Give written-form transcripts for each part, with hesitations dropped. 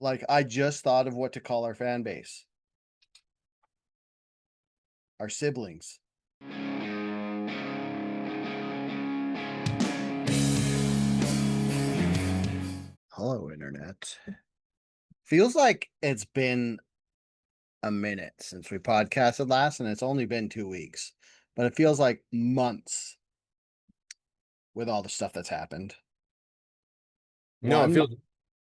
Like, I just thought of what to call our fan base. Our siblings. Hello, Internet. Feels like it's been a minute since we podcasted last, and it's only been 2 weeks, but it feels like months with all the stuff that's happened. No, it One, feels. Go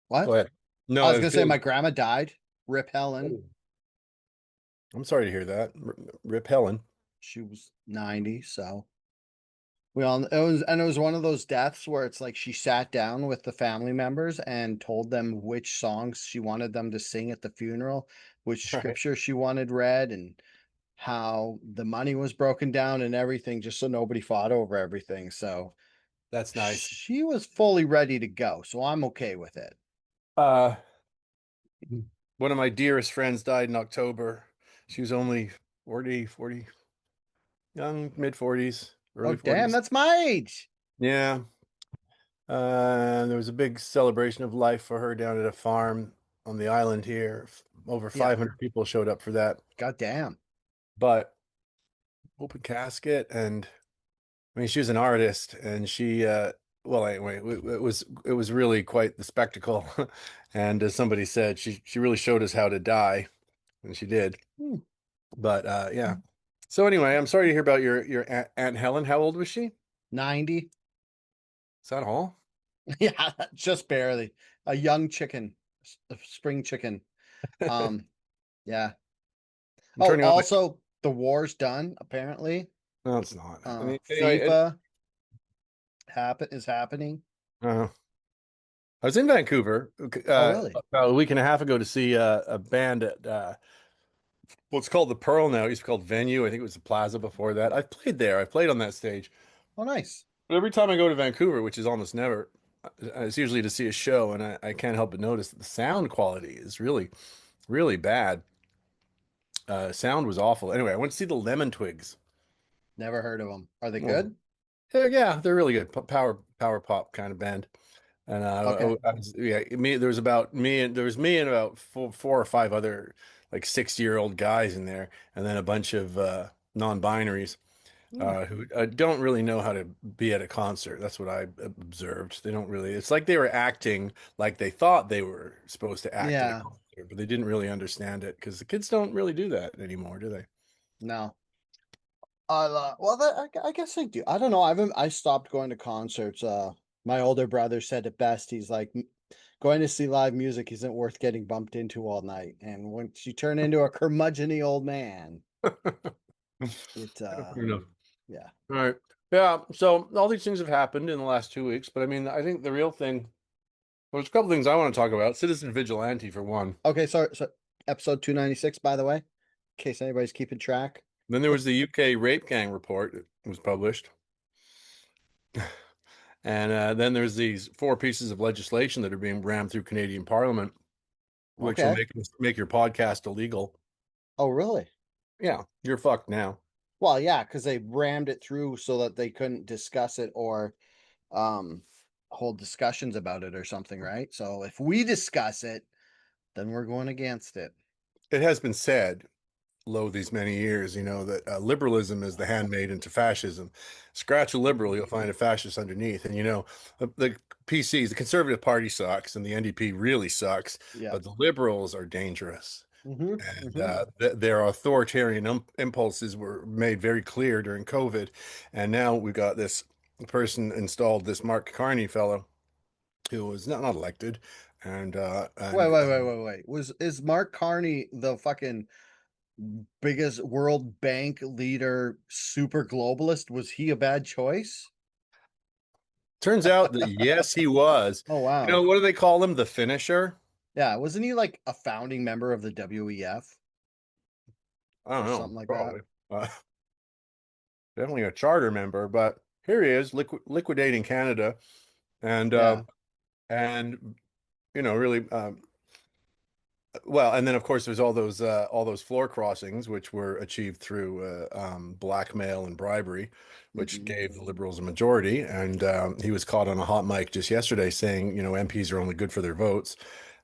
what? ahead. I No, was it gonna say feels. my grandma died. Rip Helen. Oh, I'm sorry to hear that. Rip Helen. She was 90, so it was one of those deaths where it's like she sat down with the family members and told them which songs she wanted them to sing at the funeral, which Right. scripture she wanted read, and how the money was broken down and everything, just so nobody fought over everything. So That's nice. she was fully ready to go. So I'm okay with it. Uh, One of my dearest friends died in October. She was only 40, young, mid 40s, Oh, early damn, 40s. that's my age. Yeah. There was a big celebration of life for her down at a farm on the island here. Over Yeah. 500 people showed up for that. God damn. But open casket, and I mean, she was an artist, and well, anyway, it was really quite the spectacle. And as somebody said, she really showed us how to die, and she did. Hmm. But yeah. So anyway, I'm sorry to hear about your Aunt Helen. How old was she? Is 90. that all? Yeah, just barely. A young chicken, a spring chicken. Um, yeah. I'm Oh, turning on my. also, the war's done, apparently. No, it's not. I mean, anyway, FIFA is happening. uh, I was in Vancouver Oh, really? about a week and a half ago to see a band at what's called the Pearl now. It used to be called Venue. I think it was the Plaza before that. I've played there. I played on that stage. Oh, nice. But every time I go to Vancouver, which is almost never, it's usually to see a show, and I can't help but notice that the sound quality is really, really bad. Sound was awful. Anyway, I went to see the Lemon Twigs. Never heard of them. Are they Oh, good? yeah, they're really good. Power pop kind of band. And Okay. yeah, there was me and about four or five other like 60-year-old guys in there, and then a bunch of non-binaries Hmm. who don't really know how to be at a concert. That's what I observed. They don't really. It's like they were acting like they thought they were supposed to act at a Yeah. concert, but they didn't really understand it because the kids don't really do that anymore, do they? No. Well, I guess I do. I don't know. I stopped going to concerts. My older brother said it best. He's like, going to see live music isn't worth getting bumped into all night. And once you turn into a curmudgeony old man, it Fair enough. yeah. All right. Yeah. So all these things have happened in the last 2 weeks, but I mean, I think the real thing, well, there's a couple things I want to talk about. Citizen Vigilante, for one. Okay, so episode 296, by the way, in case anybody's keeping track. Then there was the UK rape gang report that was published. And then there's these four pieces of legislation that are being rammed through Canadian Parliament, which will Okay. make your podcast illegal. Oh, really? Yeah, you're fucked now. Well, yeah, because they rammed it through so that they couldn't discuss it or um hold discussions about it or something, right? So if we discuss it, then we're going against it. It has been said, Lowe, these many years, that liberalism is the handmaiden to fascism. Scratch a liberal, you'll find a fascist underneath. And the PCs, the Conservative Party sucks, and the NDP really sucks, Yeah. but the liberals are dangerous. And Hmm. their authoritarian impulses were made very clear during COVID. And now we've got this person installed, this Mark Carney fellow, who was not elected, and Wait. Is Mark Carney the fucking biggest World Bank leader, super globalist? Was he a bad choice? turns out that yes, he was. Oh, wow. What do they call him? The finisher? Yeah, wasn't he like a founding member of the WEF I don't or know, something like that? probably. Uh, Definitely a charter member, but here he is liquidating Canada, and Yeah. and really well, and then of course there's all those floor crossings which were achieved through blackmail and bribery, which Hmm. gave the Liberals a majority. And he was caught on a hot mic just yesterday saying, MPs are only good for their votes.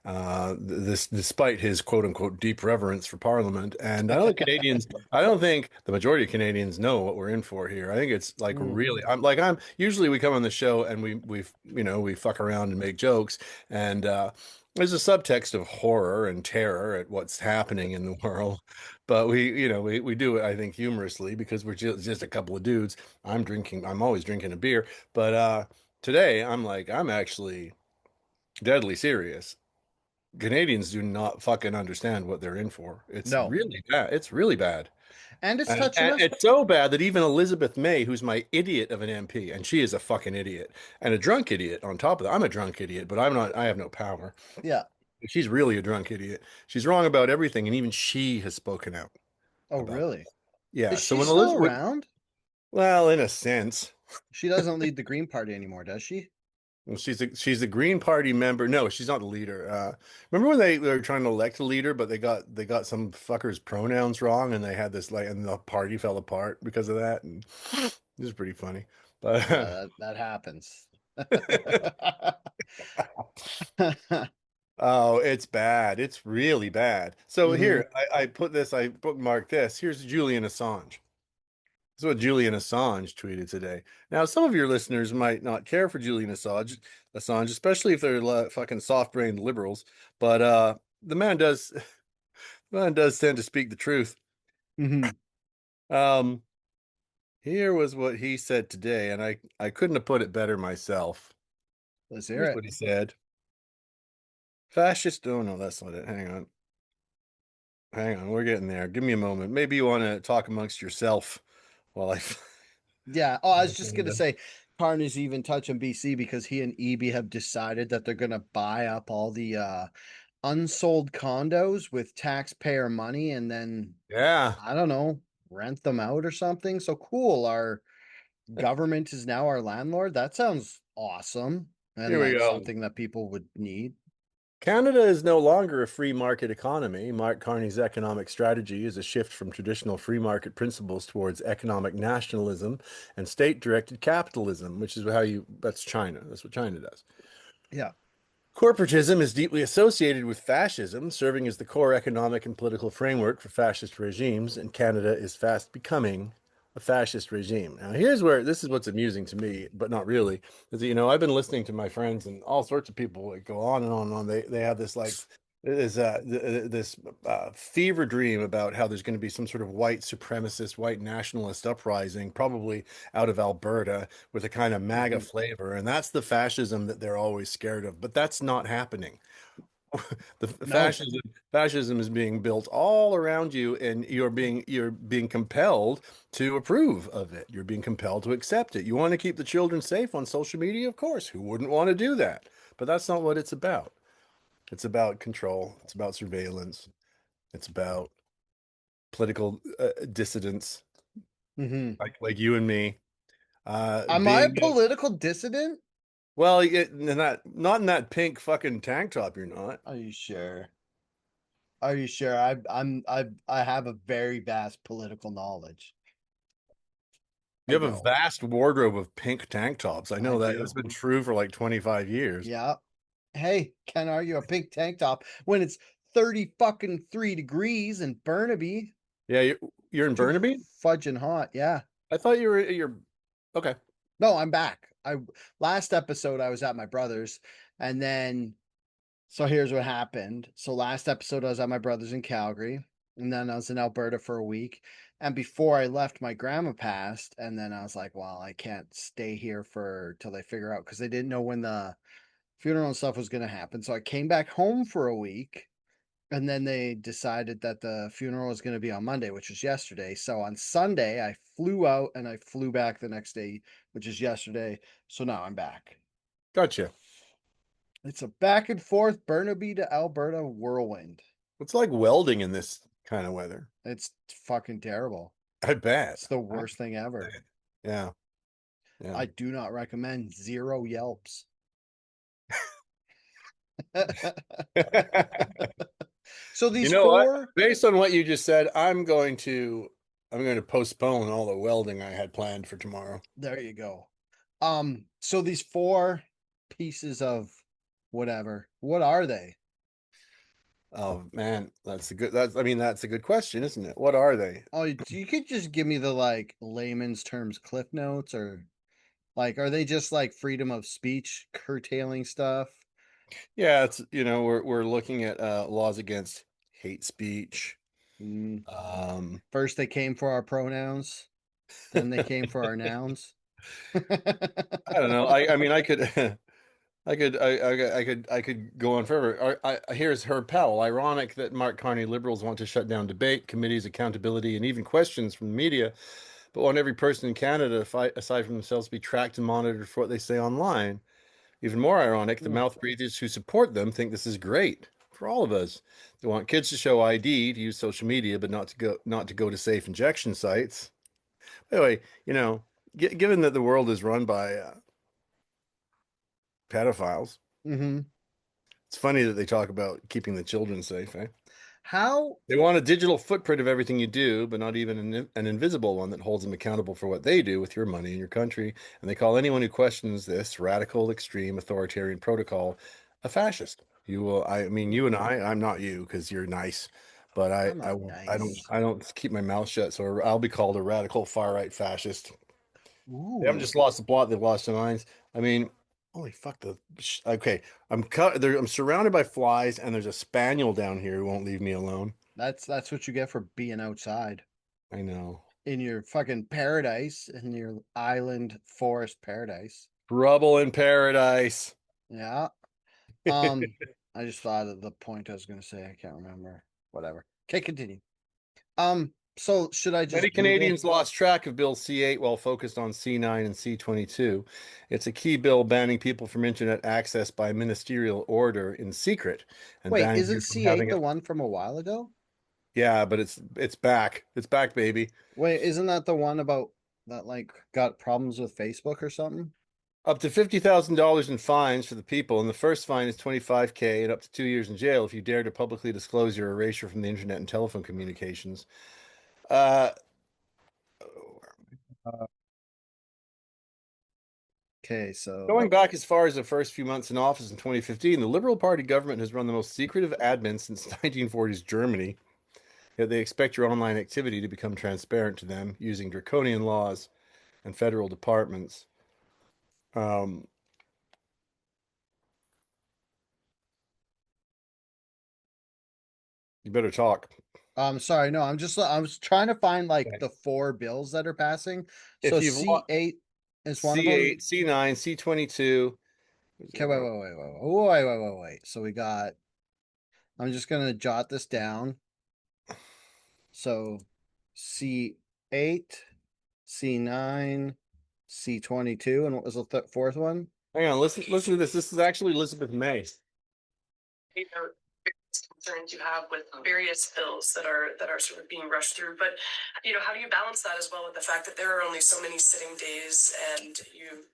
this despite his quote unquote deep reverence for Parliament. And I don't think the majority of Canadians know what we're in for here. I think it's like Mm, really, I'm usually we come on the show and we fuck around and make jokes. And there's a subtext of horror and terror at what's happening in the world. But we do it, I think, humorously because we're just a couple of dudes. I'm always drinking a beer. But today I'm actually deadly serious. Canadians do not fucking understand what they're in for. It's no. really bad. It's really bad. And it's And, touching and us. it's so bad that even Elizabeth May, who's my idiot of an MP, and she is a fucking idiot and a drunk idiot on top of that. I'm a drunk idiot, but I'm not, I have no power. Yeah. She's really a drunk idiot. She's wrong about everything. And even she has spoken out Oh, about really? it. Yeah. Is So she when still Elizabeth, around? well, in a sense, She doesn't lead the Green Party anymore, does she? well, she's a Green Party member. No, she's not the leader. Remember when they were trying to elect a leader, but they got some fucker's pronouns wrong, and they had this like, and the party fell apart because of that, and it was pretty funny. Yeah, But that happens. oh, it's bad. It's really bad. So Hmm. here, I bookmarked this. Here's Julian Assange. This is what Julian Assange tweeted today. Now, some of your listeners might not care for Julian Assange, especially if they're fucking soft-brained liberals. But the man does, the man does tend to speak the truth. Hmm. Um, Here was what he said today, and I couldn't have put it better myself. Let's hear Here's it. what he said: Fascist. Oh no, that's not it. Hang on, we're getting there. Give me a moment. Maybe you want to talk amongst yourself while I. Yeah. Oh, I was just gonna say, Carney's even touching BC because he and EB have decided that they're gonna buy up all the unsold condos with taxpayer money and then Yeah, I don't know, rent them out or something. So cool. Our government is now our landlord. That sounds awesome and here we like go. something that people would need. Canada is no longer a free market economy. Mark Carney's economic strategy is a shift from traditional free market principles towards economic nationalism and state-directed capitalism, which is that's China. That's what China does. Yeah. Corporatism is deeply associated with fascism, serving as the core economic and political framework for fascist regimes, and Canada is fast becoming a fascist regime. Now, here's where this is what's amusing to me, but not really, is that, I've been listening to my friends and all sorts of people like go on and on and on. They have this like this fever dream about how there's going to be some sort of white supremacist, white nationalist uprising, probably out of Alberta with a kind of MAGA Mhm. flavor. And that's the fascism that they're always scared of. But that's not happening. The No. fascism is being built all around you, and you're being compelled to approve of it. You're being compelled to accept it. You want to keep the children safe on social media, of course. Who wouldn't want to do that? But that's not what it's about. It's about control. It's about surveillance. It's about political dissidents Hmm. like you and me. Am I a Being political dissident? well, not in that pink fucking tank top. You're not. Are you sure? Are you sure? I have a very vast political knowledge. You I have a know. vast wardrobe of pink tank tops. I I know that. That's do. been true for like 25 years. Yeah. Hey, can't argue a pink tank top when it's 30 fucking 3 degrees in Burnaby. Yeah, you're in Too Burnaby? fudging hot. Yeah. I thought you're okay. No, I'm back. I last episode I was at my brother's and then so here's what happened. So last episode I was at my brother's in Calgary and then I was in Alberta for a week. And before I left, my grandma passed and then I was like, well, I can't stay here for till they figure out because they didn't know when the funeral and stuff was going to happen. So I came back home for a week and then they decided that the funeral was going to be on Monday, which was yesterday. So on Sunday, I flew out and I flew back the next day, which is yesterday. So now I'm back. Gotcha. It's a back and forth Burnaby to Alberta whirlwind. It's like welding in this kind of weather. It's fucking terrible. I bet. It's the worst thing ever. Yeah. Yeah. I do not recommend zero Yelps. So You these know what? four, Based on what you just said, I'm going to postpone all the welding I had planned for tomorrow. there you go. So these four pieces of whatever, what are they? Oh man, that's a good question, isn't it? What are they? Oh, you could just give me the like layman's terms cliff notes, or like are they just like freedom of speech curtailing stuff? Yeah, it's we're looking at laws against hate speech. Mm. Um, First they came for our pronouns, then they came for our nouns. I don't know. I mean, I could, I could go on forever. Here's Herb Powell. Ironic that Mark Carney liberals want to shut down debate, committees, accountability, and even questions from the media, but want every person in Canada, aside from themselves, be tracked and monitored for what they say online. Even more ironic, the Hmm. mouth breathers who support them think this is great for all of us. They want kids to show ID, to use social media, but not to go to safe injection sites. Anyway, given that the world is run by pedophiles, Hmm. it's funny that they talk about keeping the children safe, eh? How They want a digital footprint of everything you do, but not even an invisible one that holds them accountable for what they do with your money and your country. And they call anyone who questions this radical, extreme, authoritarian protocol a fascist. I mean, you and I'm not you because you're nice, but I'm not nice. I don't keep my mouth shut, so I'll be called a radical far right fascist. They haven't Ooh, just lost the plot; they've lost their minds. I mean, holy fuck! Okay, I'm surrounded by flies, and there's a spaniel down here who won't leave me alone. that's what you get for being outside I know. in your fucking paradise, in your island forest paradise. Trouble in paradise. Yeah. Um, I just thought of the point I was gonna say. I can't remember. Whatever. Okay, continue. So should I Many just Google? Canadians lost track of Bill C-8 while focused on C-9 and C-22. It's a key bill banning people from internet access by ministerial order in secret and Wait, banning you isn't from C8 having the it. one from a while ago? Yeah, but it's back. It's back, baby. Wait, isn't that the one about that like got problems with Facebook or something? Up to $50,000 in fines for the people, and the first fine is 25K and up to 2 years in jail if you dare to publicly disclose your erasure from the internet and telephone communications. Uh, Uh, Okay, so Going back as far as the first few months in office in 2015, the Liberal Party government has run the most secretive admin since 1940s Germany. Yet they expect your online activity to become transparent to them using draconian laws and federal departments. Um, you better talk. sorry, no, I was trying to find like Okay. the four bills that are passing. So If you've lost C8 is one of them. C8, C9, C22, Okay, wait. So we got, I'm just gonna jot this down. So C8, C9, C22, and what was the fourth one? hang on, listen to this. This is actually Elizabeth May. Concerns you have with various bills that are sort of being rushed through. But how do you balance that as well with the fact that there are only so many sitting days and you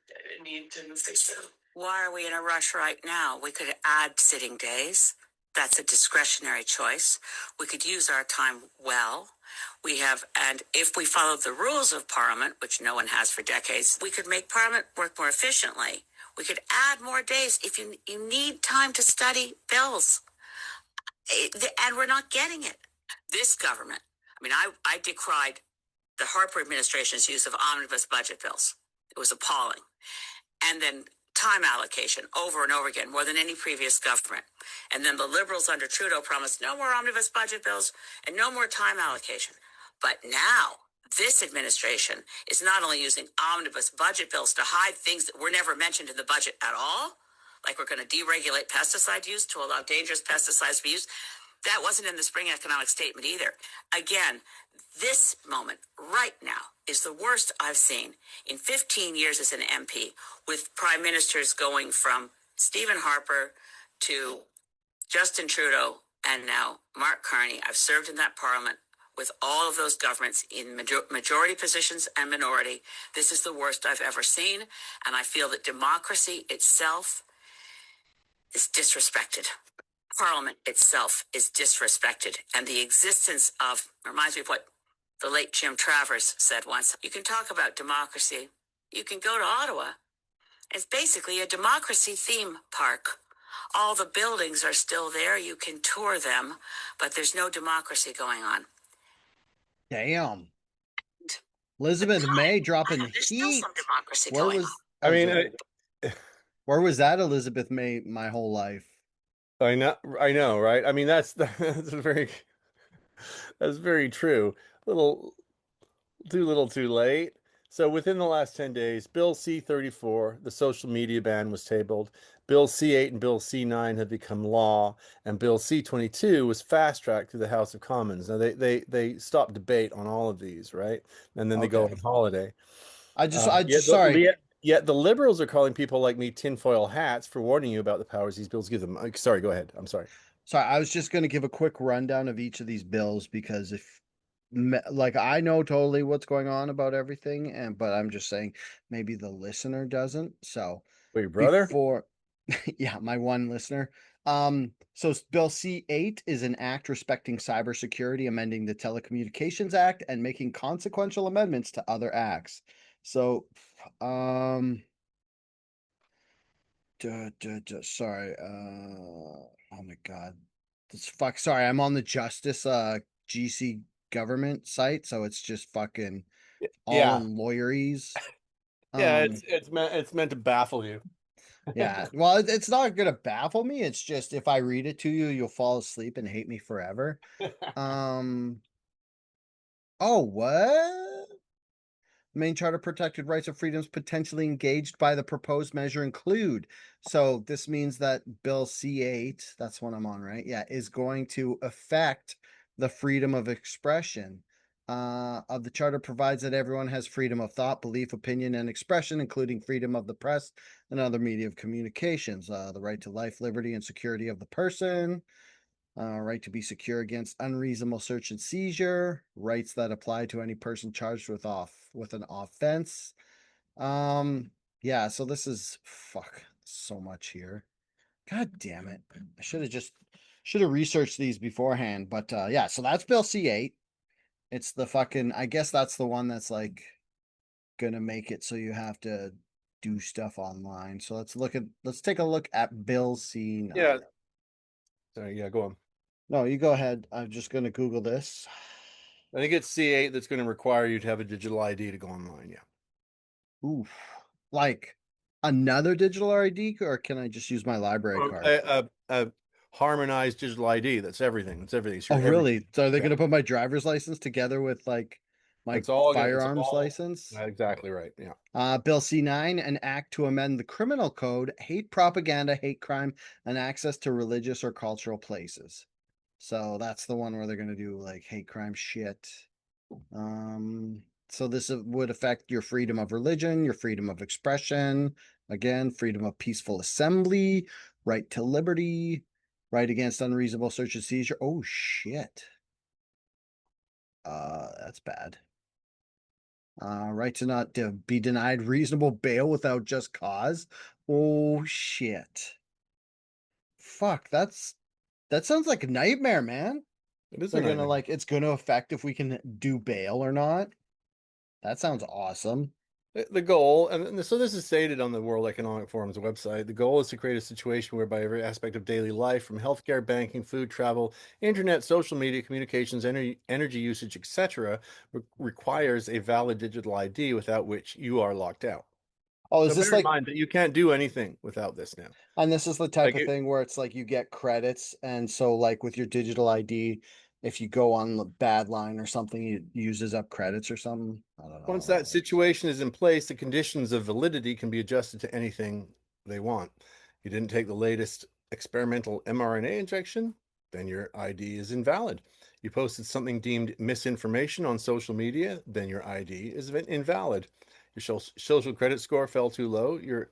need to move things through? Why are we in a rush right now? We could add sitting days. That's a discretionary choice. We could use our time well. And if we followed the rules of Parliament, which no one has for decades, we could make Parliament work more efficiently. We could add more days if you need time to study bills. And we're not getting it. This government, I decried the Harper administration's use of omnibus budget bills. It was appalling. And then time allocation over and over again, more than any previous government. And then the Liberals under Trudeau promised no more omnibus budget bills and no more time allocation. But now, this administration is not only using omnibus budget bills to hide things that were never mentioned in the budget at all, like we're going to deregulate pesticide use to allow dangerous pesticides to be used. That wasn't in the spring economic statement either. Again, this moment right now is the worst I've seen in 15 years as an MP, with prime ministers going from Stephen Harper to Justin Trudeau and now Mark Carney. I've served in that parliament with all of those governments in majority positions and minority. This is the worst I've ever seen, and I feel that democracy itself is disrespected. Parliament itself is disrespected, and the existence of, reminds me of what the late Jim Travers said once. You can talk about democracy. You can go to Ottawa. It's basically a democracy theme park. All the buildings are still there. You can tour them, but there's no democracy going on. Damn. Elizabeth May dropping There's still heat. some democracy Where going on. was I mean, sorry. Where was that Elizabeth May my whole life? I know, right? I mean, that's that's very true. Little too little, too late. So within the last 10 days, Bill C-34, the social media ban, was tabled. Bill C-8 and Bill C-9 have become law, and Bill C-22 was fast-tracked through the House of Commons. Now they stopped debate on all of these, right? And then they go Okay. on holiday. I just Yet sorry. yet the liberals are calling people like me tinfoil hats for warning you about the powers these bills give them. Sorry, go ahead. I'm sorry. Sorry, I was just going to give a quick rundown of each of these bills because like I know totally what's going on about everything, but I'm just saying maybe the listener doesn't. So Wait, your brother? before, yeah, my one listener. So Bill C-8 is an act respecting cybersecurity, amending the Telecommunications Act and making consequential amendments to other acts. So, sorry. Oh my God. Sorry, I'm on the Justice GC government site, so it's just fucking all Yeah. in lawyerese. Yeah, Um, it's meant to baffle you. yeah. Well, it's not gonna baffle me. It's just if I read it to you, you'll fall asleep and hate me forever. Um, oh, what? Main charter protected rights and freedoms potentially engaged by the proposed measure include. So this means that Bill C-8, that's what I'm on, right? Yeah, is going to affect the freedom of expression. Of the charter provides that everyone has freedom of thought, belief, opinion, and expression, including freedom of the press and other media of communications, the right to life, liberty, and security of the person, right to be secure against unreasonable search and seizure, rights that apply to any person charged with an offense. Yeah, so this is so much here. God damn it. I should have researched these beforehand, but yeah, so that's Bill C-8. It's the fucking I guess that's the one that's like gonna make it so you have to do stuff online. So let's take a look at Bill C-9. Yeah. Sorry, yeah, go on. No, you go ahead. I'm just gonna Google this. I think it's C8 that's going to require you to have a digital ID to go online. Yeah. Oof. Like another digital ID, or can I just use my library card? A harmonized digital ID. That's everything. That's everything. It's Oh, your everything. really? So are they Yeah. going to put my driver's license together with like my It's firearms all license? exactly right. Yeah. Bill C-9, an act to amend the criminal code, hate propaganda, hate crime, and access to religious or cultural places. So that's the one where they're going to do like hate crime shit. So this would affect your freedom of religion, your freedom of expression, again, freedom of peaceful assembly, right to liberty, right against unreasonable search and seizure. Oh shit. That's bad. Right to not to be denied reasonable bail without just cause. Oh shit. Fuck, that sounds like a nightmare, man. It is a They're gonna nightmare. like it's gonna affect if we can do bail or not. That sounds awesome. The goal, and so this is stated on the World Economic Forum's website, the goal is to create a situation whereby every aspect of daily life, from healthcare, banking, food, travel, internet, social media, communications, energy usage, etc., requires a valid digital ID without which you are locked out. Oh, is So this bear in like mind that you can't do anything without this now. And this is the type Like of thing where it's like you get credits, and so like with your digital ID, if you go on the bad line or something, it uses up credits or something. I don't know how once that that works. situation is in place, the conditions of validity can be adjusted to anything they want. You didn't take the latest experimental mRNA injection, then your ID is invalid. You posted something deemed misinformation on social media, then your ID is invalid. Your social credit score fell too low, your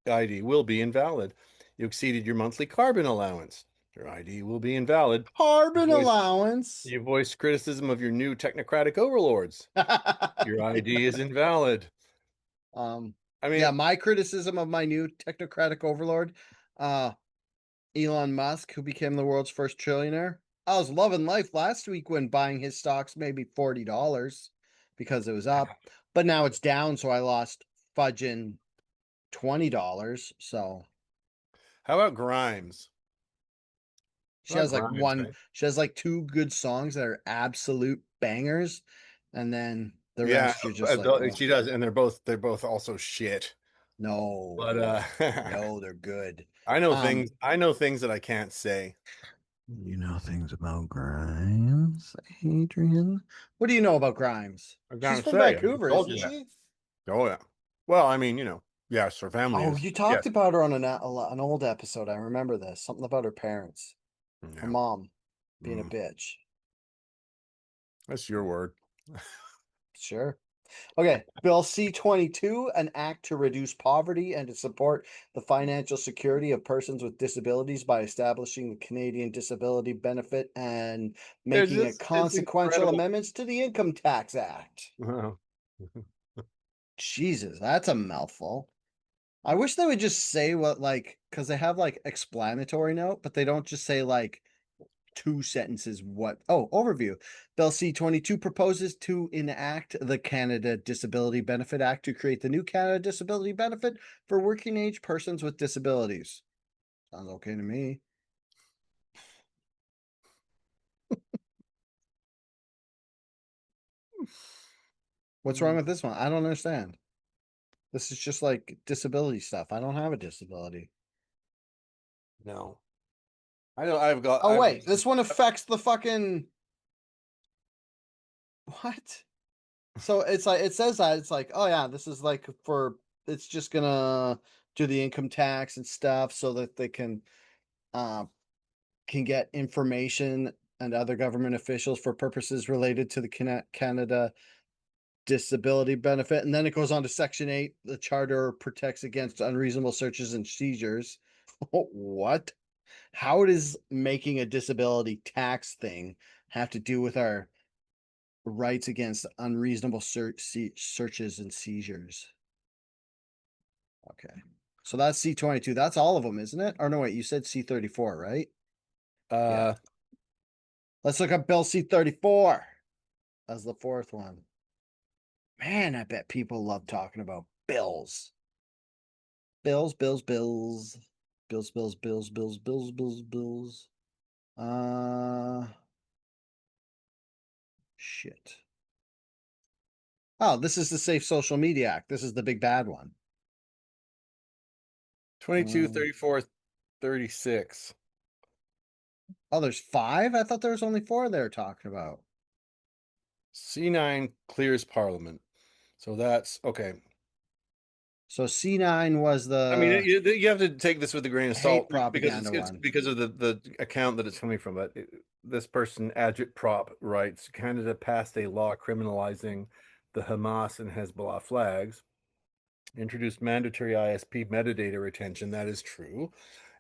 ID will be invalid. You exceeded your monthly carbon allowance, your ID will be invalid. You Carbon voiced, allowance. you voiced criticism of your new technocratic overlords. Your ID is invalid. um, I yeah, mean, my criticism of my new technocratic overlord, uh, Elon Musk, who became the world's first trillionaire. I was loving life last week when buying his stocks maybe $40 because it was up, but now it's down, so I lost fudging $20. So How about Grimes? She How about has like Grimes, one, right? she has like two good songs that are absolute bangers, and then the Yeah, rest you're just like, oh, she does, and they're both also shit. But no, no, they're good. Um, I know things that I can't say. you know things about Grimes, Adrian? What do you know about Grimes? I She's can't from say. I just Vancouver, told isn't you that. she? Oh yeah. Well, I mean, yes, her family Oh, is. you Yes. talked about her on an old episode. I remember this. Something about her parents, her Yeah. mom being a Mm, bitch. that's your word. Sure. Okay, Bill C-22, an act to reduce poverty and to support the financial security of persons with disabilities by establishing the Canadian Disability Benefit and making a It's consequential incredible. amendments to the Income Tax Act. Wow. Jesus, that's a mouthful. I wish they would just say what, like, because they have like explanatory note, but they don't just say like two sentences. What? Oh, overview. Bill C-22 proposes to enact the Canada Disability Benefit Act to create the new Canada Disability Benefit for working age persons with disabilities. Sounds okay to me. What's wrong with this one? I don't understand. This is just like disability stuff. I don't have a disability. No. I know I've got Oh, I've wait. This one affects the fucking. What? So it's like it says that it's like, oh yeah, this is like for it's just gonna do the income tax and stuff so that they uh can get information and other government officials for purposes related to the Canada disability benefit. And then it goes on to Section 8. The charter protects against unreasonable searches and seizures. What? How does making a disability tax thing have to do with our rights against unreasonable searches and seizures? Okay. So that's C-22. That's all of them, isn't it? Or no, wait, you said C-34, right? uh Yeah. Let's look up Bill C-34 as the fourth one. Man, I bet people love talking about bills. Bills, bills, bills. Bills, bills, bills, bills, bills, bills, bills. Uh, shit. Oh, this is the Safe Social Media Act. This is the big bad one. 22, Um, 34, 36. oh, there's five? I thought there was only four they were talking about. C9 clears Parliament. So that's okay. So C9 was I mean, the you have to take this with a grain of hate salt because propaganda it's one. because of the account that it's coming from. But this person, Agitprop, writes, Canada passed a law criminalizing the Hamas and Hezbollah flags, introduced mandatory ISP metadata retention. That is true.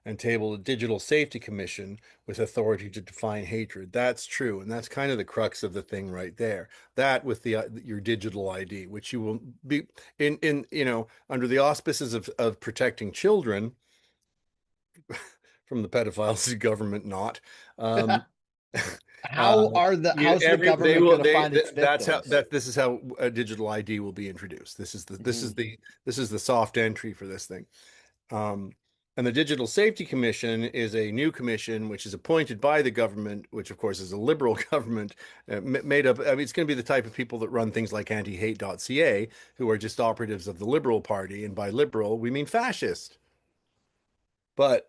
And tabled a digital safety commission with authority to define hatred. That's true, and that's kind of the crux of the thing right there. That with the your digital ID, which you will be in under the auspices of protecting children from the pedophiles, government not. Um, How are how's the they government will going to find its that's how victims? this is how a digital ID will be introduced. Mhm. This is the soft entry for this thing. Um, and the Digital Safety Commission is a new commission which is appointed by the government, which of course is a liberal government, made up. I mean, it's going to be the type of people that run things like antihate.ca, who are just operatives of the Liberal Party, and by liberal we mean fascist. But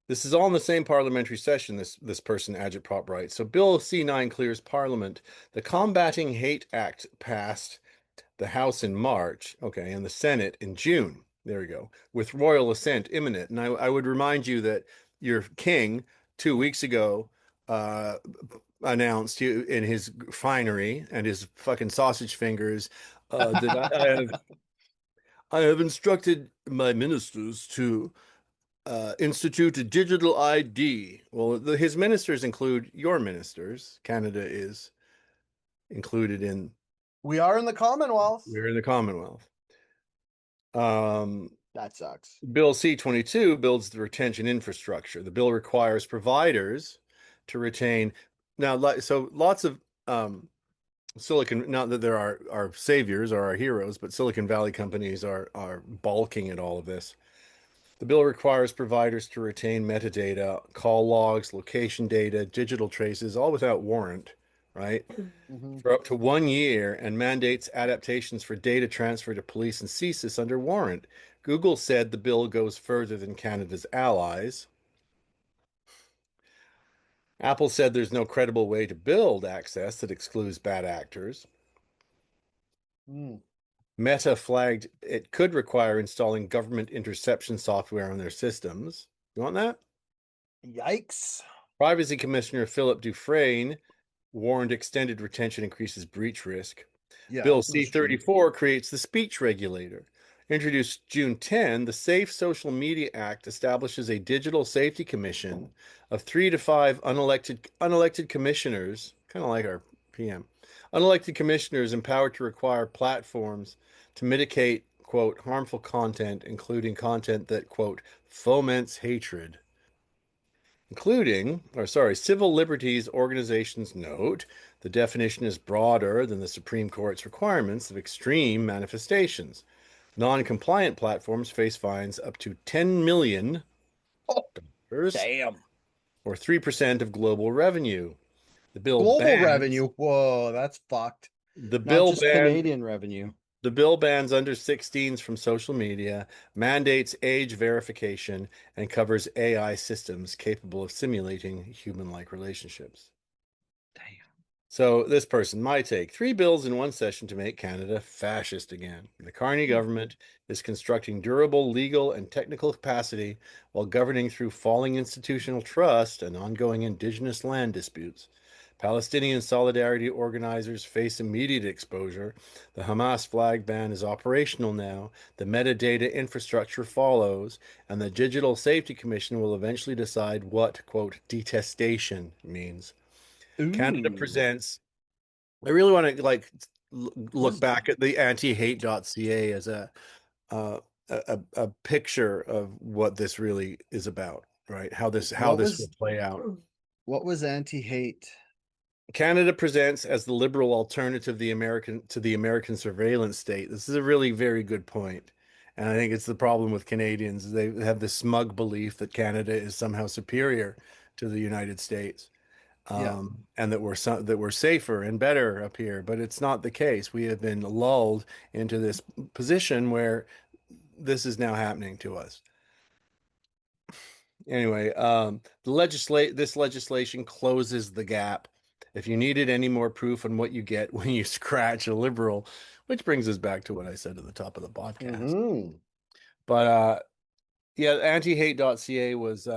this is all in the same parliamentary session. This person agitprop writes. So Bill C9 clears Parliament. The Combating Hate Act passed the House in March, okay, and the Senate in June. There we go, with royal assent imminent. And I would remind you that your king 2 weeks ago uh, announced in his finery and his fucking sausage fingers that I have instructed my ministers to institute a digital ID. Well, his ministers include your ministers. Canada is included in. We are in the Commonwealth. We're in the Commonwealth. Um, That sucks. Bill C-22 builds the retention infrastructure. The bill requires providers to retain. Now, so lots of Silicon, not that there are saviors or our heroes, but Silicon Valley companies are balking at all of this. The bill requires providers to retain metadata, call logs, location data, digital traces, all without warrant, right? Mm-hmm. For up to 1 year and mandates adaptations for data transfer to police and CSIS under warrant. Google said the bill goes further than Canada's allies. Apple said there's no credible way to build access that excludes bad actors. Mm. Meta flagged it could require installing government interception software on their systems. You want that? Yikes. Privacy Commissioner Philip Dufresne warned extended retention increases breach risk. Yeah, Bill that's true. C-34 creates the speech regulator. Introduced June 10, the Safe Social Media Act establishes a digital safety commission of 3 to 5 unelected commissioners, kind of like our PM, unelected commissioners empowered to require platforms to mitigate, quote, harmful content, including content that, quote, foments hatred. Civil liberties organizations note the definition is broader than the Supreme Court's requirements of extreme manifestations. Non-compliant platforms face fines up to $10 million Oh, damn. or 3% of global revenue. The bill Global bans revenue. Whoa, that's fucked. the Not bill just bans Canadian revenue. the bill bans under 16s from social media, mandates age verification, and covers AI systems capable of simulating human-like relationships. Damn. So this person, my take, 3 bills in one session to make Canada fascist again. The Carney government is constructing durable legal and technical capacity while governing through falling institutional trust and ongoing Indigenous land disputes. Palestinian solidarity organizers face immediate exposure. The Hamas flag ban is operational now. The metadata infrastructure follows, and the Digital Safety Commission will eventually decide what, quote, detestation means. Canada Ooh. presents. I really want to look Was back at the antihate.ca as uh, a picture of what this really is about, right? How what this will was play out. what was anti-hate? Canada presents as the liberal alternative to the American surveillance state. This is a really very good point. And I think it's the problem with Canadians. They have this smug belief that Canada is somehow superior to the United States. Yeah. And that we're safer and better up here, but it's not the case. We have been lulled into this position where this is now happening to us. Anyway, this legislation closes the gap. If you needed any more proof on what you get when you scratch a liberal, which brings us back to what I said at the top of the podcast. Mm-hmm. But yeah, antihate.ca was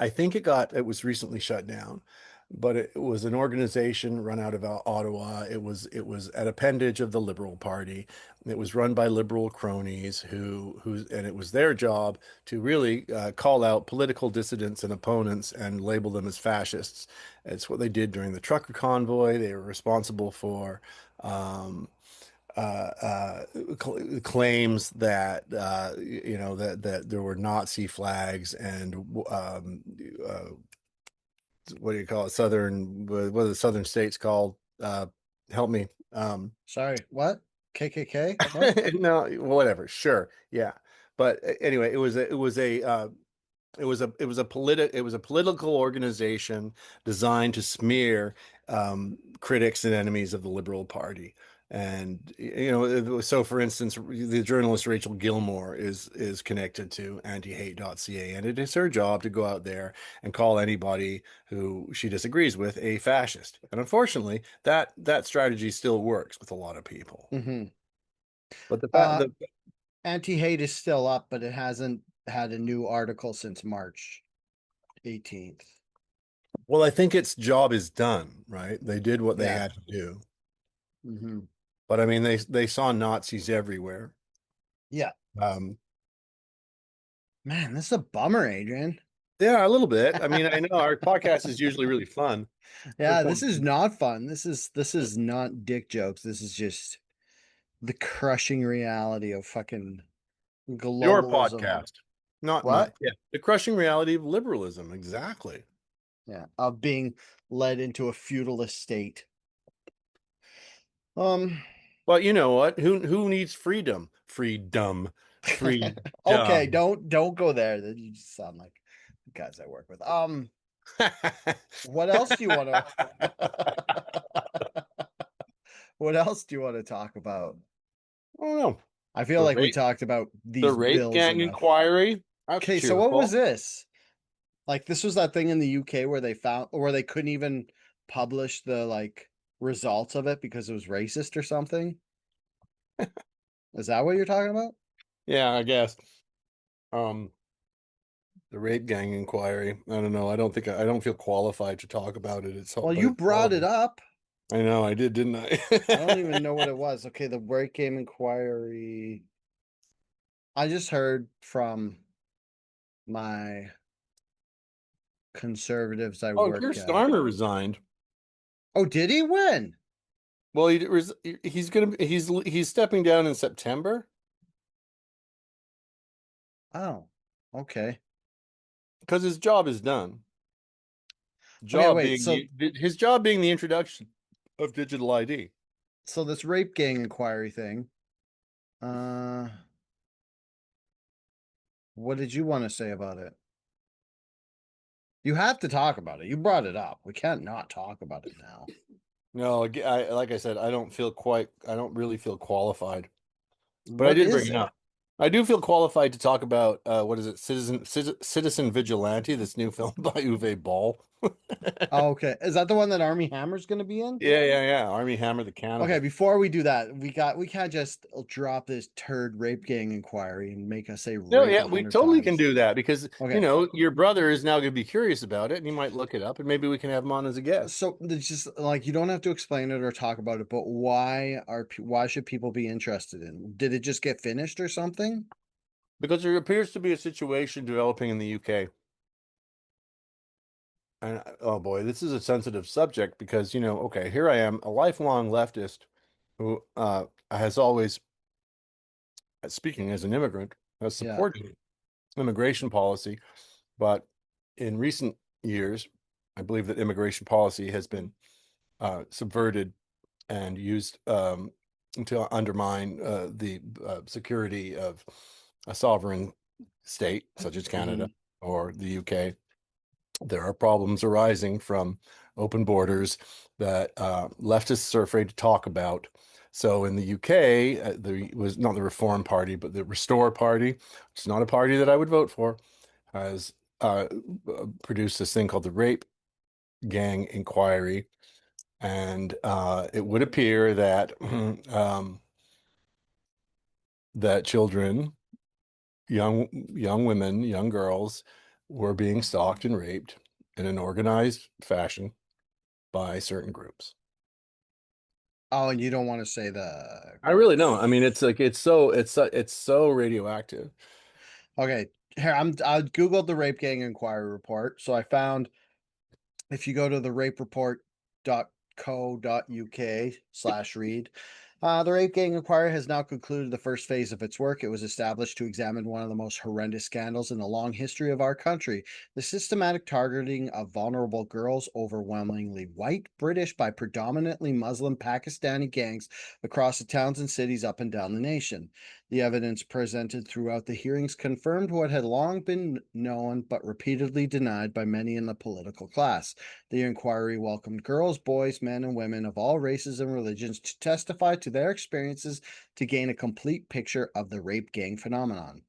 I think it was recently shut down, but it was an organization run out of Ottawa. It was an appendage of the Liberal Party. It was run by liberal cronies and it was their job to really call out political dissidents and opponents and label them as fascists. It's what they did during the trucker convoy. They were responsible for claims that that there were Nazi flags and what do you call it? What are the southern states called? Help me. Sorry, what? KKK? What? No, whatever. Sure, yeah. But anyway, it was a political organization designed to smear critics and enemies of the Liberal Party. And so for instance, the journalist Rachel Gilmore is connected to antihate.ca, and it is her job to go out there and call anybody who she disagrees with a fascist. And unfortunately, that strategy still works with a lot of people. Mm-hmm. But Uh, anti-hate is still up, but it hasn't had a new article since March 18th. well, I think its job is done, right? They did what they Yeah. had to do. Mm-hmm. But I mean, they saw Nazis everywhere. Yeah. Um, Man, this is a bummer, Adrian. yeah, a little bit. I mean, I know our podcast is usually really fun. Yeah, this is not fun. This is not dick jokes. This is just the crushing reality of fucking Your globalism. podcast, not mine. What? Yeah, the crushing reality of liberalism. Exactly. Yeah, of being led into a feudalist state. Um, But you know what? Who needs freedom? Freedom. Freedom. Okay, don't go there. You just sound like the guys I work with. What else do you want to? What else do you want to talk about? I don't know. I feel The like we rape, talked about the these rape bills gang enough. inquiry. That's Okay, so what was cheerful. this? Like this was that thing in the UK where they found where they couldn't even publish the like results of it because it was racist or something? Is that what you're talking about? Yeah, I guess. Um, the rape gang inquiry. I don't know. I don't feel qualified to talk about it. Well, But you it's brought it horrible. up. I know I did, didn't I? I don't even know what it was. Okay, the break game inquiry. I just heard from my conservatives I Oh, Keir work at. Starmer resigned. Oh, did he win? Well, he's stepping down in September Oh, okay. because his job is done. Okay, wait. His job being the introduction of digital ID. So this rape gang inquiry thing. Uh, what did you want to say about it? You have to talk about it. You brought it up. We can't not talk about it now. No, like I said, I don't really feel qualified, but I What did bring is it it? up. I do feel qualified to talk about what is it, Citizen Vigilante, this new film by Uwe Ball. Oh, okay. Is that the one that Army Hammer's going to be in? Yeah. Army Hammer the Okay, Cannibal. before we do that, we can't just drop this turd rape gang inquiry and make us say No, rape yeah, a we hundred totally can times. do that because, Okay. your brother is now going to be curious about it and he might look it up and maybe we can have him on as a guest. So it's just like you don't have to explain it or talk about it, but why should people be interested in? Did it just get finished or something? Because there appears to be a situation developing in the UK. And oh boy, this is a sensitive subject because, okay, here I am, a lifelong leftist who has always, speaking as an immigrant, has Yeah. supported immigration policy. But in recent years, I believe that immigration policy has been subverted and used to undermine the security of a sovereign state, such as Canada Mhm. or the UK. There are problems arising from open borders that leftists are afraid to talk about. So in the UK, there was not the Reform Party, but the Restore Party, which is not a party that I would vote for, has produced this thing called the Rape Gang Inquiry. And it would appear that that children, young women, young girls, were being stalked and raped in an organized fashion by certain groups. Oh, and you don't want to say the I really don't. I groups. mean, it's so radioactive. Okay, here I googled the rape gang inquiry report. So I found if you go to the rapereport.co.uk/read, the rape gang inquiry has now concluded the first phase of its work. It was established to examine one of the most horrendous scandals in the long history of our country, the systematic targeting of vulnerable girls, overwhelmingly white British by predominantly Muslim Pakistani gangs across the towns and cities up and down the nation. The evidence presented throughout the hearings confirmed what had long been known but repeatedly denied by many in the political class. The inquiry welcomed girls, boys, men, and women of all races and religions to testify to their experiences to gain a complete picture of the rape gang phenomenon.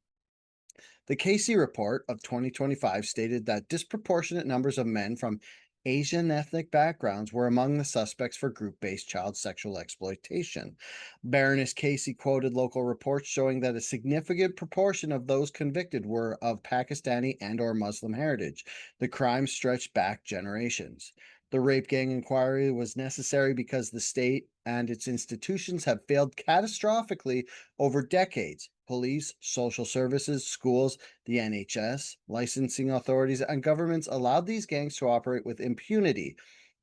The Casey report of 2025 stated that disproportionate numbers of men from Asian ethnic backgrounds were among the suspects for group based child sexual exploitation. Baroness Casey quoted local reports showing that a significant proportion of those convicted were of Pakistani and/or Muslim heritage. The crime stretched back generations. The rape gang inquiry was necessary because the state and its institutions have failed catastrophically over decades. Police, social services, schools, the NHS, licensing authorities, and governments allowed these gangs to operate with impunity.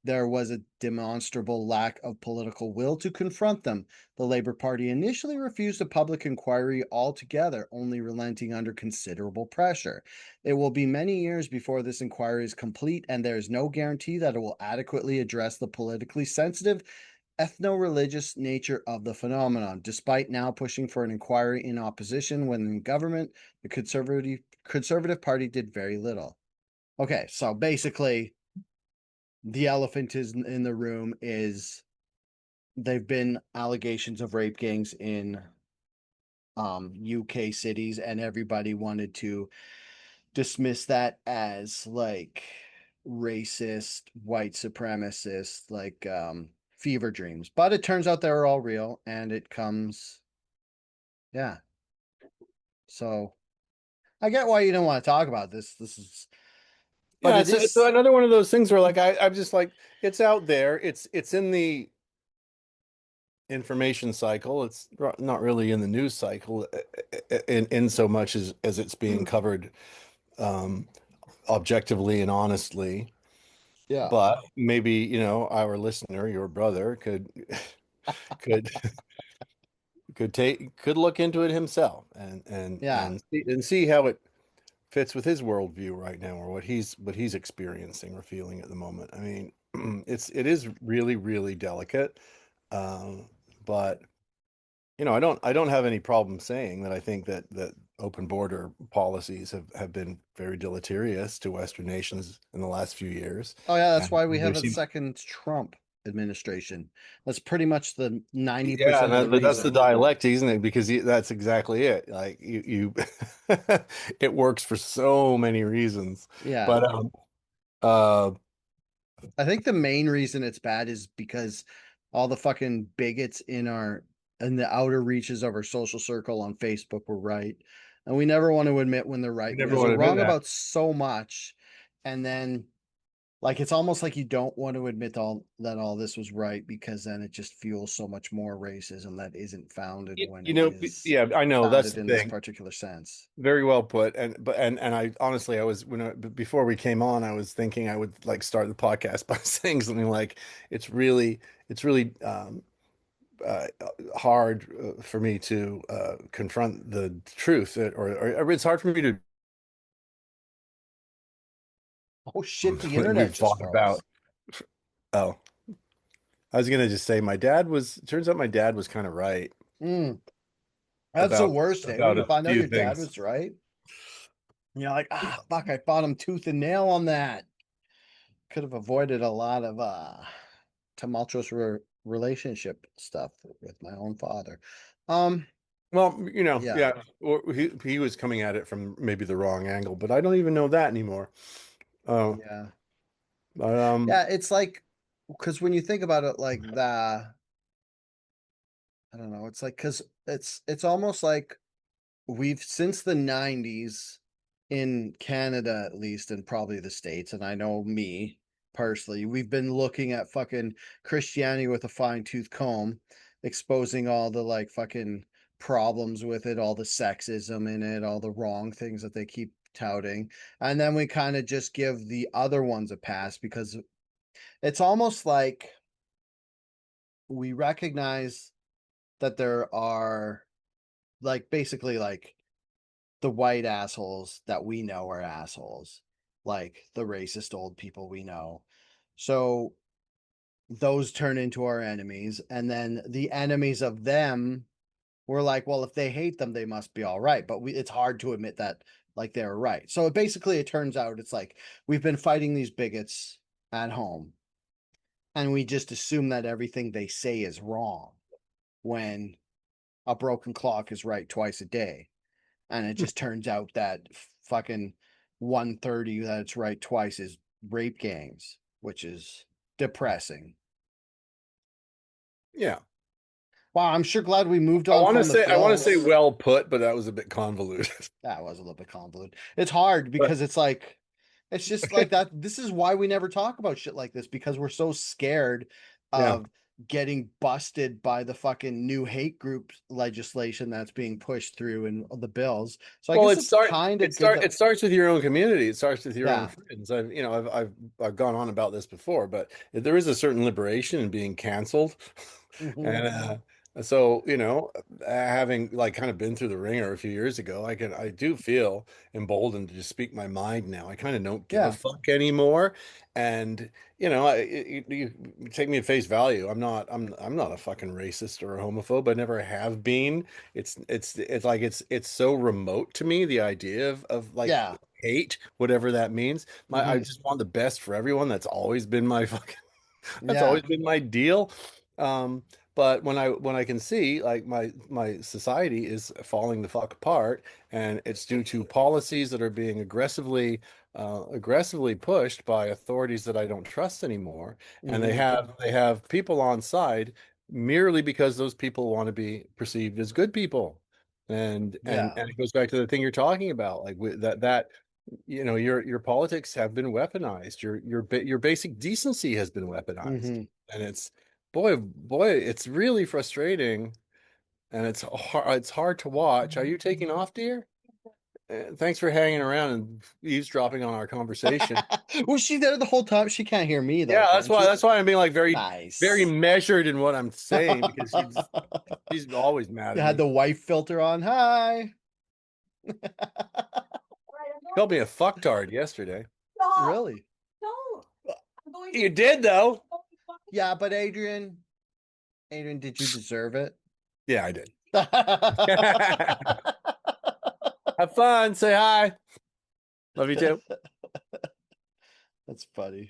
There was a demonstrable lack of political will to confront them. The Labour Party initially refused a public inquiry altogether, only relenting under considerable pressure. It will be many years before this inquiry is complete, and there is no guarantee that it will adequately address the politically sensitive ethno-religious nature of the phenomenon, despite now pushing for an inquiry in opposition when in government, the Conservative Party did very little. Okay, so basically, the elephant is in the room is there've been allegations of rape gangs in UK cities, and everybody wanted to dismiss that as like racist, white supremacist, like fever dreams. But it turns out they're all real, and it comes, yeah. So I get why you don't want to talk about this. This is, but Yeah, it it's is, another one of those things where like I'm just like it's out there. It's in the information cycle. It's not really in the news cycle in so much as it's being covered um, objectively and honestly. yeah, But maybe, our listener, your brother, could could look into it himself yeah. and see how it fits with his worldview right now, or what he's experiencing or feeling at the moment. I mean, it is really, really delicate. Um, but I don't have any problem saying that I think that open border policies have been very deleterious to Western nations in the last few years. Oh yeah, that's And why we there have a seems, second Trump administration. That's pretty much the ninety yeah, percent and of the but that's the reason. dialect, isn't it? Because that's exactly it. Like it works for so many reasons. Yeah. But uh, I think the main reason it's bad is because all the fucking bigots in the outer reaches of our social circle on Facebook were right. And we never want to admit when they're we right never because want they're to admit wrong that. about so much. And then like it's almost like you don't want to admit all this was right because then it just fuels so much more racism that isn't founded You, when you it know, is yeah, I know that's founded the in this thing. particular sense. Very well put. And I honestly, I was before we came on, I was thinking I would like start the podcast by saying something like, it's really uh, hard for me to confront the truth, or it's hard for me to Oh shit, the that internet we've just fought about. froze. Oh, I was gonna just say my dad was. Turns out my dad was kind of right Mm, that's the about worst, eh? When about you a find out few your dad things. was right. And you're like, fuck, I fought him tooth and nail on that. Could have avoided a lot of tumultuous relationship stuff with my own father. Um, Well, yeah. yeah, or he was coming at it from maybe the wrong angle, but I don't even know that anymore. Oh, Yeah. but Yeah, it's like because when you think about it like that, I don't know, it's like because it's almost like we've since the 90s in Canada at least and probably the States, and I know me personally, we've been looking at fucking Christianity with a fine-tooth comb, exposing all the like fucking problems with it, all the sexism in it, all the wrong things that they keep touting. And then we kind of just give the other ones a pass because it's almost like we recognize that there are like basically like the white assholes that we know are assholes, like the racist old people we know. So those turn into our enemies, and then the enemies of them, we're like, well, if they hate them, they must be all right. But it's hard to admit that like they're right. So basically, it turns out it's like we've been fighting these bigots at home, and we just assume that everything they say is wrong when a broken clock is right twice a day. And it just turns out that fucking 130 that it's right twice is rape gangs, which is depressing. yeah, Wow, I'm sure glad we moved I on want to from the say I want to say bills. well put, but that was a bit convoluted. That was a little bit convoluted. It's hard But because it's like it's just like that. This is why we never talk about shit like this because we're so scared yeah. of getting busted by the fucking new hate group legislation that's being pushed through in the bills. So I Well, guess it's kind of good that it starts with your own community. It starts with your own yeah. friends. I've gone on about this before, but there is a certain liberation in being canceled, Mhm. and So, having like kind of been through the ringer a few years ago, I do feel emboldened to just speak my mind now. I kind of don't give a Yeah. fuck anymore. And, you take me at face value. I'm not a fucking racist or a homophobe. I never have been. It's like it's so remote to me, the idea of like Yeah. hate, whatever that means. I Hmm. just want the best for everyone. That's always been my fucking that's Yeah. always been my deal. Um, but when I can see like my society is falling the fuck apart, and it's due to policies that are being aggressively pushed by authorities that I don't trust anymore, and they Hmm. have people on side merely because those people want to be perceived as good people. And Yeah. it goes back to the thing you're talking about, like that your politics have been weaponized. Your basic decency has been weaponized, Hmm. and it's boy, it's really frustrating, and it's hard to watch. Are you taking off, dear? Thanks for hanging around and eavesdropping on our conversation. Was she there the whole time? She can't hear me though, Yeah, can she? that's why I'm being like very Nice. measured in what I'm saying, because You she's always mad at had me. the wife filter on. Hi. She called me a fucktard yesterday. Really? You did though. Yeah, but Adrian, did you deserve it? Yeah, I did. Have fun. Say hi. Love you too. That's funny.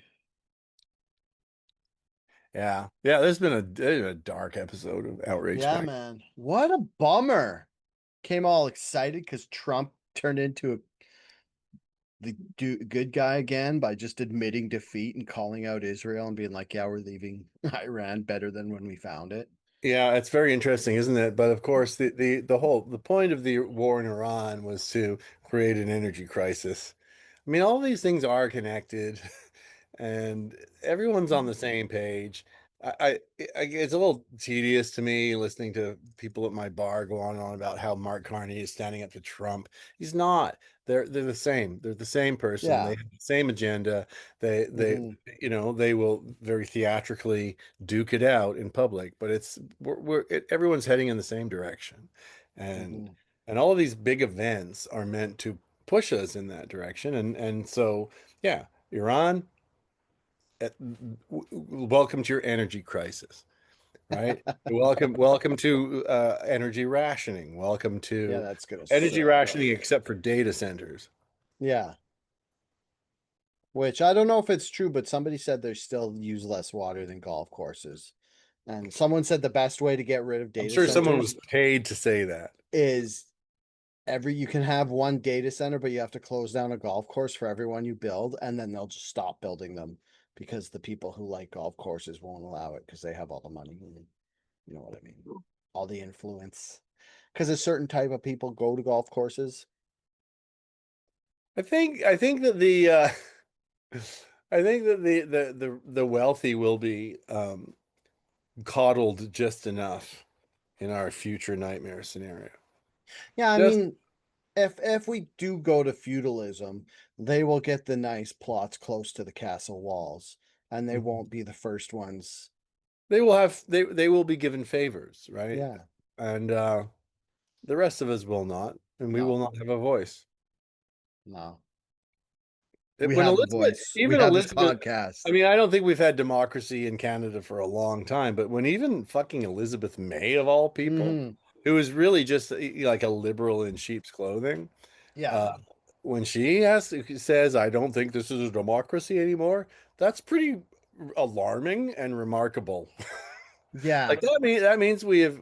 Yeah. Yeah, there's been a dark episode of Outrage Yeah, Factory. man. What a bummer. Came all excited because Trump turned into the good guy again by just admitting defeat and calling out Israel and being like, yeah, we're leaving Iran better than when we found it. Yeah, it's very interesting, isn't it? But of course, the point of the war in Iran was to create an energy crisis. I mean, all these things are connected, and everyone's on the same page. It's a little tedious to me listening to people at my bar go on and on about how Mark Carney is standing up to Trump. He's not. They're the same. They're the same person. They Yeah. have the same agenda. Hmm. They will very theatrically duke it out in public, but everyone's heading in the same direction, and Hmm. all of these big events are meant to push us in that direction, and so yeah, Iran, welcome to your energy crisis, right? Welcome to energy rationing. Welcome Yeah, to that's gonna energy suck. rationing, except for data centers. Yeah. Which I don't know if it's true, but somebody said they still use less water than golf courses. And someone said the best way to get rid of I'm data sure someone centers was paid to say that. is you can have one data center, but you have to close down a golf course for everyone you build, and then they'll just stop building them because the people who like golf courses won't allow it because they have all the money. You know what I mean? All the influence. Because a certain type of people go to golf courses. I think that the I think that the wealthy will be coddled just enough in our future nightmare scenario. Yeah, I Just mean, if we do go to feudalism, they will get the nice plots close to the castle walls, and they won't be the first ones. they will be given favors, right? Yeah, And the rest of us will not, and we will no, not have a voice. no. It- We when have a Elizabeth, voice. We even have this Elizabeth, I podcast. mean, I don't think we've had democracy in Canada for a long time, but when even fucking Elizabeth May, of all people, Hmm. who is really just like a liberal in sheep's clothing, Yeah, uh, when says, "I don't think this is a democracy anymore," that's pretty alarming and remarkable. yeah. Like that means we've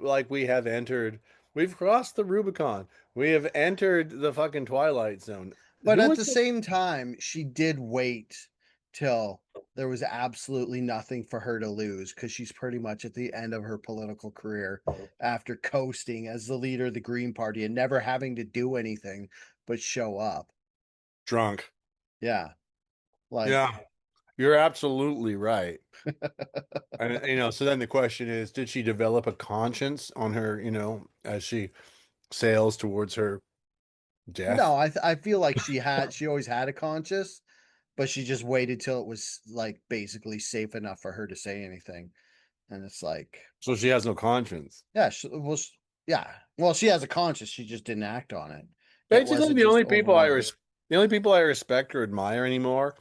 crossed the Rubicon. We have entered the fucking Twilight Zone. But Who at was the same time, she did wait till there was absolutely nothing for her to lose because she's pretty much at the end of her political career after coasting as the leader of the Green Party and never having to do anything but show up. drunk? Yeah. Like, Yeah, you're absolutely right. And so then the question is, did she develop a conscience on her, as she sails towards her no, death? I feel like she always had a conscience, but she just waited till it was like basically safe enough for her to say anything. and it's like, So she has no conscience. yeah, yeah. Well, she has a conscience. She just didn't act on it. It Basically, wasn't just overwhelming. the only people I respect or admire anymore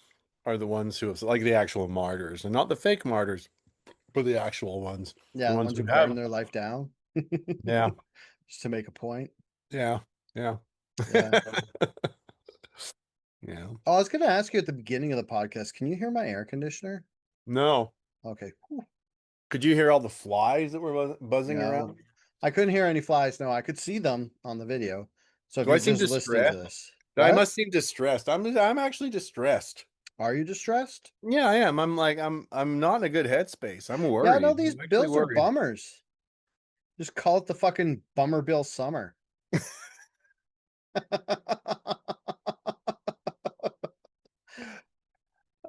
are the ones who have like the actual martyrs, and not the fake martyrs, but the actual ones. The Yeah, the ones ones who who have. burn their life down. Yeah, Just to make a point. yeah, yeah, Yeah. yeah. Oh, I was gonna ask you at the beginning of the podcast, can you hear my air conditioner? No, Okay. Whew. could you hear all the flies that were buzzing No. around? I couldn't hear any flies. No, I could see them on the video. So if Do I you're seem just listening to distressed? this, I what? must seem distressed. I'm actually distressed. Are you distressed? Yeah, I am. I'm not in a good headspace. I'm Yeah, no, worried. these I'm actually bills are worried. bummers. Just call it the fucking bummer bill summer.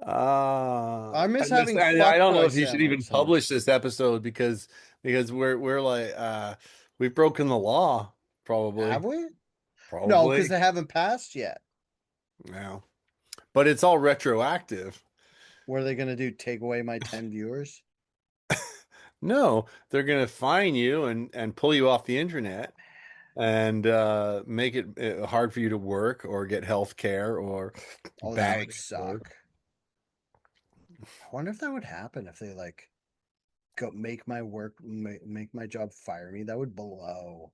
I miss having I fuck don't know boy if you should even sandals, huh? publish this episode because we're like we've broken the law, Have probably. we? No, because Probably. they haven't passed yet. Yeah. But it's all retroactive. What are they gonna do? Take away my 10 viewers? No, they're gonna fine you and pull you off the internet and make it hard for you to work or get health care or Oh, that bang would at work. suck. I wonder if that would happen if they like go make my work make my job fire me. That would blow.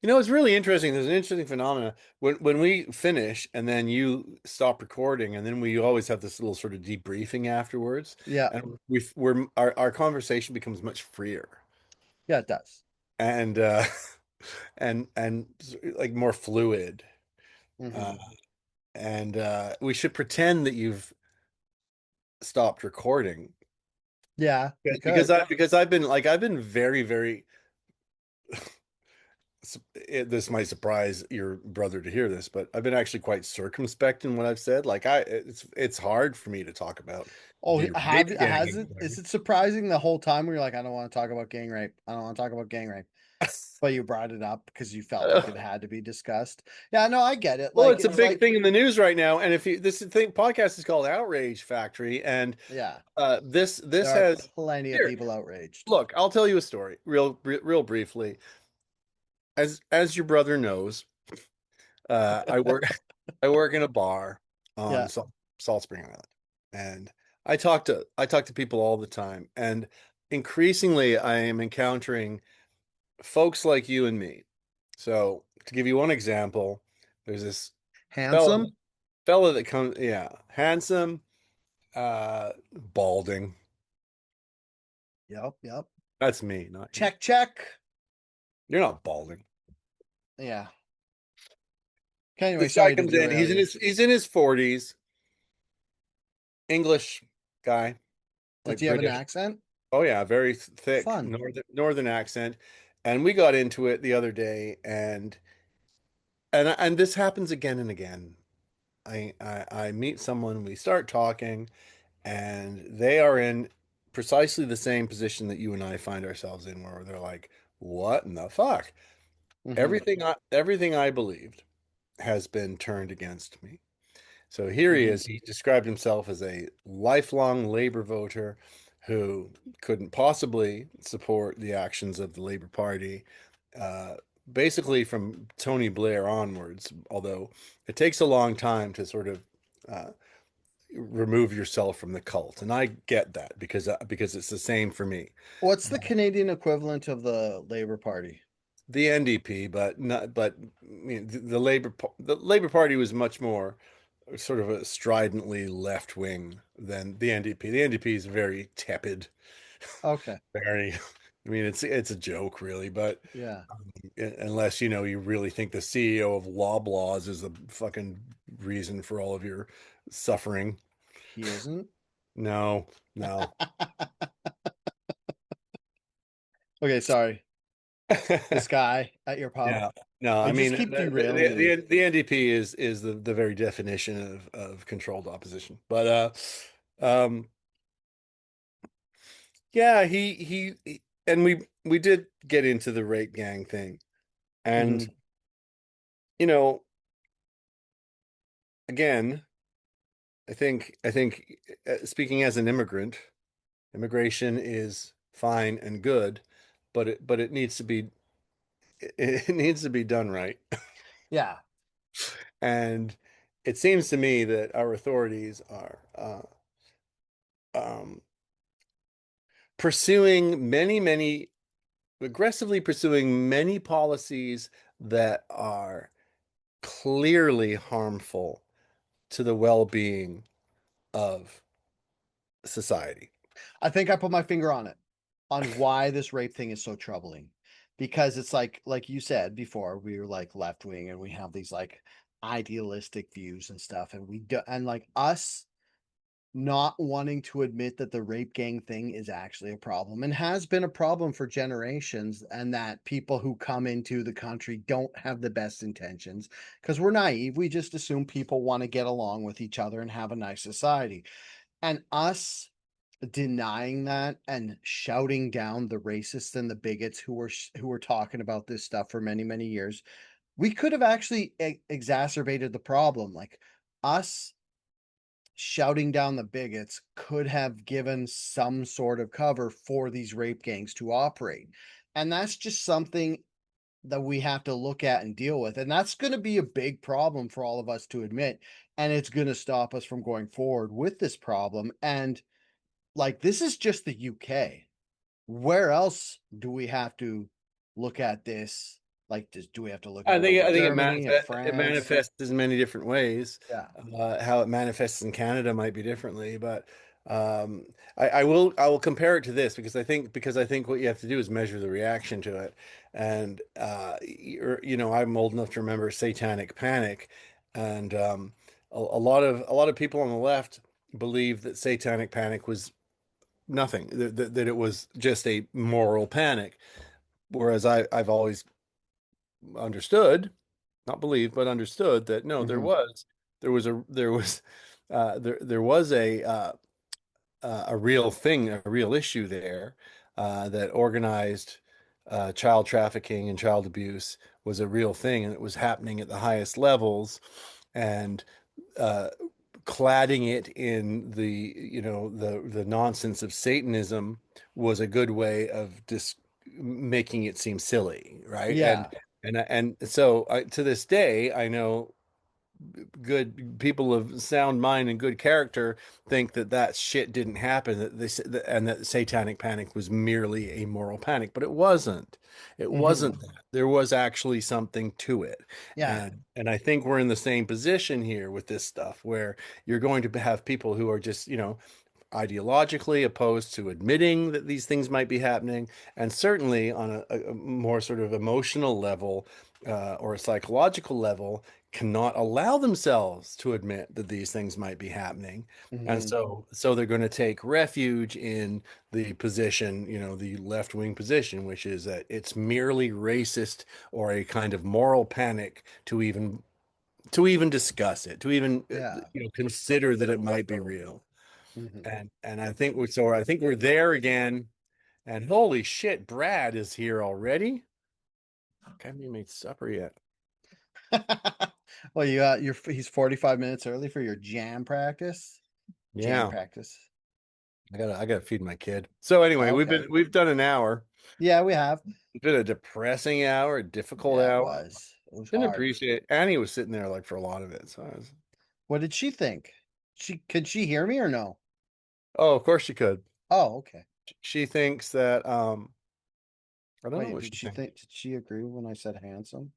You know, it's really interesting. There's an interesting phenomenon when we finish and then you stop recording, and then we always have this little sort of debriefing afterwards, Yeah, and our conversation becomes much freer yeah, it does. and and like more fluid. Uh, Hmm. and we should pretend that you've stopped recording Yeah, we because could. I've been very, very this might surprise your brother to hear this, but I've been actually quite circumspect in what I've said. Like it's hard for me to talk about Oh, rape has gang. it? Is it surprising the whole time where you're like, I don't want to talk about gang rape. I don't want to talk about gang rape. But you brought it up because you felt like it had to be discussed. Yeah, no, I get it. Well, Like it's a it's big like, thing in the news right now, and if you this thing podcast is called Outrage Factory, and yeah, this there are has plenty of here. people outraged. Look, I'll tell you a story, real briefly. As your brother knows, I work I work in a bar on Yeah. Salt Spring Island, and I talk to people all the time, and increasingly I am encountering folks like you and me. So to give you one example, there's this fella Handsome. fella that comes, yeah, handsome, balding. Yep, yep. That's me, not you. Check, check. You're not balding. Yeah. Okay, anyway, This guy sorry to comes in. derail you. He's in his 40s, English guy, Does like he have an British. accent? Oh yeah, very thick Fun. northern accent. And we got into it the other day, and this happens again and again. I meet someone, we start talking, and they are in precisely the same position that you and I find ourselves in, where they're like, "What in the fuck?" Hmm. Everything I believed has been turned against me. So here he Hmm. is. He described himself as a lifelong Labour voter who couldn't possibly support the actions of the Labour Party, uh, basically from Tony Blair onwards, although it takes a long time to sort of uh, remove yourself from the cult. And I get that because it's the same for me. What's the Canadian equivalent of the Labour Party? The NDP, but not but I mean, the Labour Party was much more sort of a stridently left wing than the NDP. The NDP is very tepid, Okay. very. I mean, it's a joke, really, but Yeah. unless you know you really think the CEO of Loblaws is the fucking reason for all of your suffering. He isn't. No, no. Okay, sorry. This guy at your pub. Yeah, no. I I just mean, keep derailing you. the NDP is the very definition of controlled opposition. But yeah, and we did get into the rape gang thing, and Hmm. you know, again, I think speaking as an immigrant, immigration is fine and good, but it needs to be it needs to be done right. Yeah. And it seems to me that our authorities are um, pursuing aggressively pursuing many policies that are clearly harmful to the well-being of society. I think I put my finger on it, on why this rape thing is so troubling. Because it's like you said before, we were like left wing and we have these like idealistic views and stuff. And we do, and like us not wanting to admit that the rape gang thing is actually a problem and has been a problem for generations, and that people who come into the country don't have the best intentions because we're naive. We just assume people want to get along with each other and have a nice society. And us denying that and shouting down the racists and the bigots who were talking about this stuff for many years, we could have actually exacerbated the problem. Like, us shouting down the bigots could have given some sort of cover for these rape gangs to operate. And that's just something that we have to look at and deal with. And that's going to be a big problem for all of us to admit. And it's going to stop us from going forward with this problem. And like, this is just the UK. Where else do we have to look at this? Like, do we have to look I at it think in I think Germany and it France? manifests in many different ways. Yeah. How it manifests in Canada might be differently, but I will compare it to this because I think what you have to do is measure the reaction to it. And I'm old enough to remember Satanic Panic, and a lot of people on the left believe that Satanic Panic was nothing, that it was just a moral panic, whereas I've always understood, not believed, but understood that no, Hmm. there was a real thing, a real issue there, that organized child trafficking and child abuse was a real thing, and it was happening at the highest levels, and uh, cladding it in the nonsense of Satanism was a good way of just making it seem silly, right? Yeah. And so to this day, I know good people of sound mind and good character think that that shit didn't happen, and that Satanic Panic was merely a moral panic, but it wasn't. It Hmm. wasn't that. There was actually something to it. Yeah. And I think we're in the same position here with this stuff, where you're going to have people who are just, ideologically opposed to admitting that these things might be happening, and certainly on a more sort of emotional level, or a psychological level, cannot allow themselves to admit that these things might be happening. And Hmm. so they're going to take refuge in the position, the left-wing position, which is that it's merely racist or a kind of moral panic to even discuss it, to even Yeah. consider that it might be real. Hmm. And I think we're there again. And holy shit, Brad is here already. I haven't even made supper yet. Well, he's 45 minutes early for your jam practice. Jam Yeah, practice. I gotta feed my kid. So anyway, Okay. we've done an hour. Yeah, we have. It's been a depressing hour, a difficult Yeah, it hour. was. It was Didn't hard. appreciate it. Annie was sitting there like for a lot of it. So What did she think? Could she hear me or no? oh, of course she could. Oh, okay. She thinks that I don't know Wait, what she thinks. did she agree when I said handsome?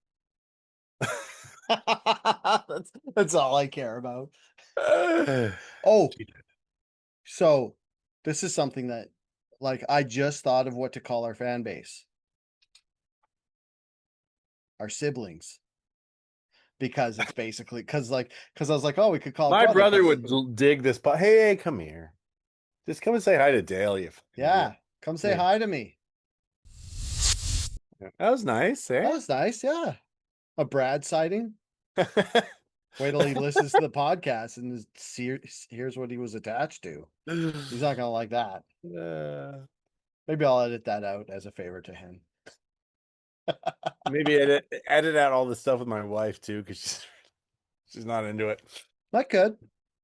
That's all I care about. Oh, She did. so this is something that, like, I just thought of what to call our fan base, our siblings, because it's basically because I was like, oh, we could call it My brother brother because would dig this pot. Hey, come here. Just come and say hi to Dale, you fucking idiot. yeah, come say Yeah. hi to me. That was nice, That eh? was nice, yeah. A Brad sighting. Wait till he listens to the podcast and here's what he was attached to. He's not gonna like that. Uh, Maybe I'll edit that out as a favor to him. maybe edit out all the stuff with my wife too, because she's not into it. Not good.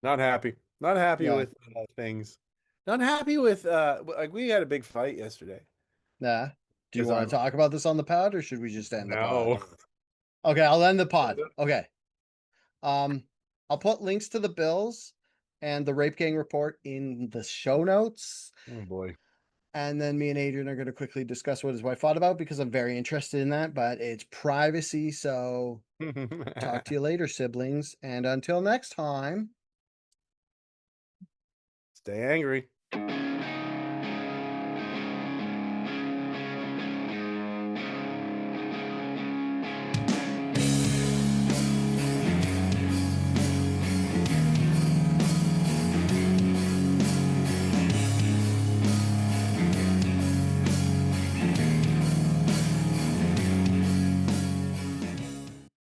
Not happy. Not happy Yeah. with things. Not happy with like we had a big fight yesterday. Nah. Do you 'Cause want to talk about this on the pod or should we just end the pod? no. Okay, I'll end the pod. Okay. Um, I'll put links to the bills and the rape gang report in the show notes. Oh boy. And then me and Adrian are going to quickly discuss what his wife thought about because I'm very interested in that, but it's privacy. So talk to you later, siblings. And until next time. Stay angry.